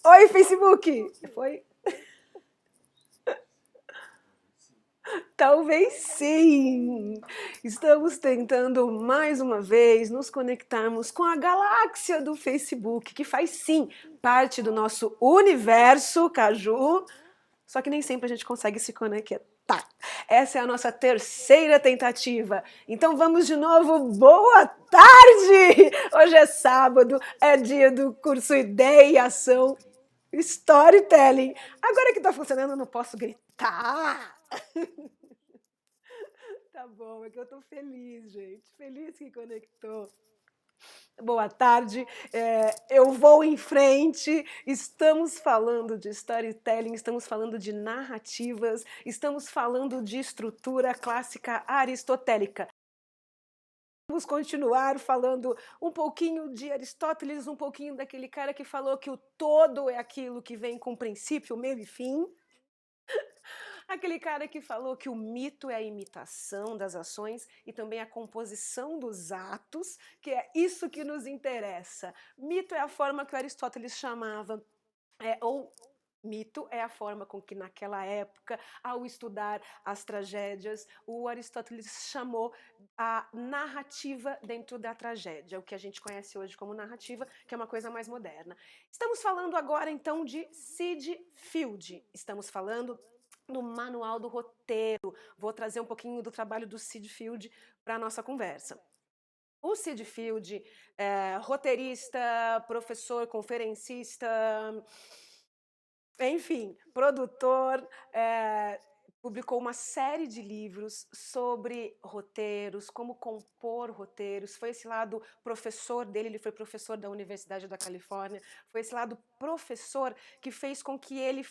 Oi, Facebook! Foi? Talvez sim! Estamos tentando mais uma vez nos conectarmos com a galáxia do Facebook, que faz sim parte do nosso universo, Caju, só que nem sempre a gente consegue se conectar. Essa é a nossa terceira tentativa. Então vamos de novo. Boa tarde! Hoje é sábado, é dia do curso Ideia e Ação Storytelling. Agora que tá funcionando, eu não posso gritar. Tá bom, é que eu tô feliz, gente. Feliz que conectou. Boa tarde, eu vou em frente. Estamos falando de storytelling, estamos falando de narrativas, estamos falando de estrutura clássica aristotélica. Vamos continuar falando um pouquinho de Aristóteles, um pouquinho daquele cara que falou que o todo é aquilo que vem com princípio, meio e fim. Aquele cara que falou que o mito é a imitação das ações e também a composição dos atos, que é isso que nos interessa. Mito é a forma que o Aristóteles chamava, ou mito é a forma com que naquela época, ao estudar as tragédias, o Aristóteles chamou a narrativa dentro da tragédia, o que a gente conhece hoje como narrativa, que é uma coisa mais moderna. Estamos falando agora então de Sid Field. Estamos falando no manual do roteiro. Vou trazer um pouquinho do trabalho do Sid Field para a nossa conversa. O Sid Field é roteirista, professor, conferencista, enfim, produtor, publicou uma série de livros sobre roteiros, como compor roteiros. Foi esse lado professor dele, ele foi professor da Universidade da Califórnia, foi esse lado professor que fez com que ele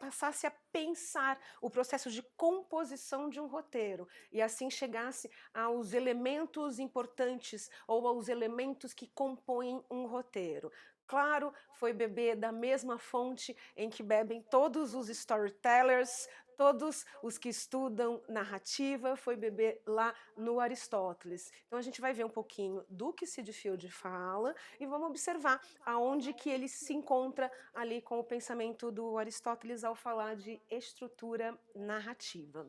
passasse a pensar o processo de composição de um roteiro e assim chegasse aos elementos importantes ou aos elementos que compõem um roteiro. Claro, foi beber da mesma fonte em que bebem todos os storytellers, todos os que estudam narrativa, foi beber lá no Aristóteles. Então a gente vai ver um pouquinho do que Sid Field fala e vamos observar aonde que ele se encontra ali com o pensamento do Aristóteles ao falar de estrutura narrativa.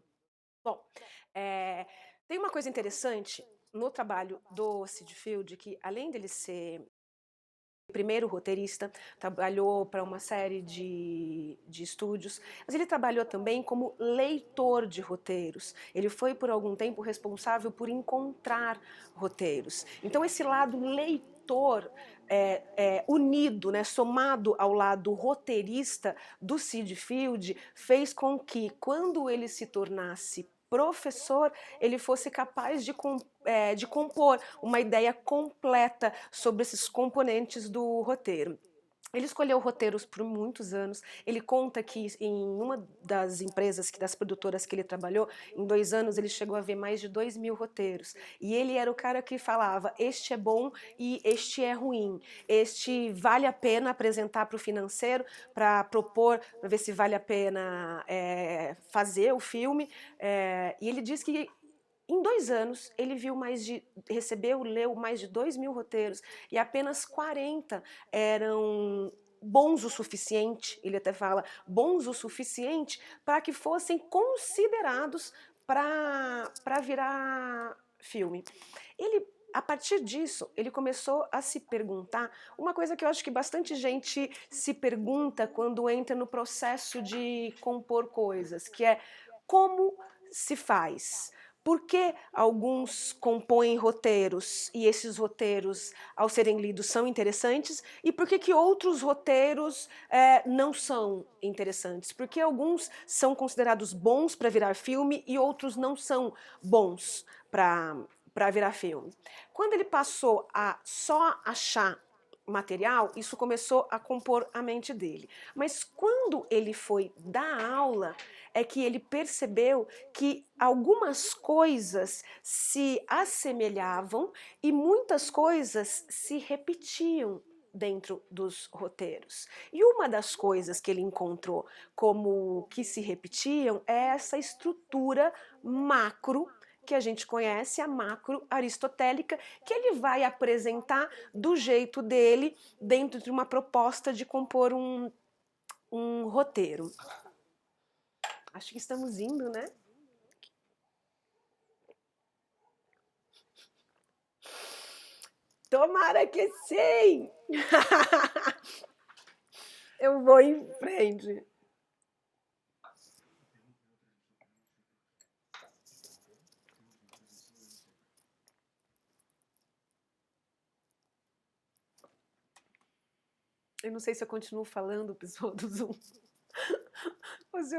Bom, tem uma coisa interessante no trabalho do Sid Field, que além dele ser primeiro roteirista, trabalhou para uma série de estúdios, mas ele trabalhou também como leitor de roteiros. Ele foi por algum tempo responsável por encontrar roteiros. Então esse lado leitor unido, né, somado ao lado roteirista do Sid Field, fez com que quando ele se tornasse professor, ele fosse capaz de compor uma ideia completa sobre esses componentes do roteiro. Ele escolheu roteiros por muitos anos. Ele conta que em uma das empresas, das produtoras que ele trabalhou, em 2 anos ele chegou a ver mais de 2.000 roteiros. E ele era o cara que falava, este é bom e este é ruim. Este vale a pena apresentar para o financeiro, para propor, para ver se vale a pena fazer o filme. E ele diz que em 2 anos, ele leu mais de 2.000 roteiros e apenas 40 eram bons o suficiente, ele até fala, bons o suficiente para que fossem considerados para virar filme. A partir disso, ele começou a se perguntar uma coisa que eu acho que bastante gente se pergunta quando entra no processo de compor coisas, que é como se faz? Por que alguns compõem roteiros e esses roteiros, ao serem lidos, são interessantes? E por que outros roteiros não são interessantes? Porque alguns são considerados bons para virar filme e outros não são bons para virar filme. Quando ele passou a só achar material, isso começou a compor a mente dele. Mas quando ele foi dar aula, é que ele percebeu que algumas coisas se assemelhavam e muitas coisas se repetiam dentro dos roteiros. E uma das coisas que ele encontrou como que se repetiam é essa estrutura macro que a gente conhece, a macro aristotélica, que ele vai apresentar do jeito dele dentro de uma proposta de compor um um roteiro. Acho que estamos indo, né? Tomara que sim! Eu vou em frente. Eu não sei se eu continuo falando, pessoal do Zoom. Ou se eu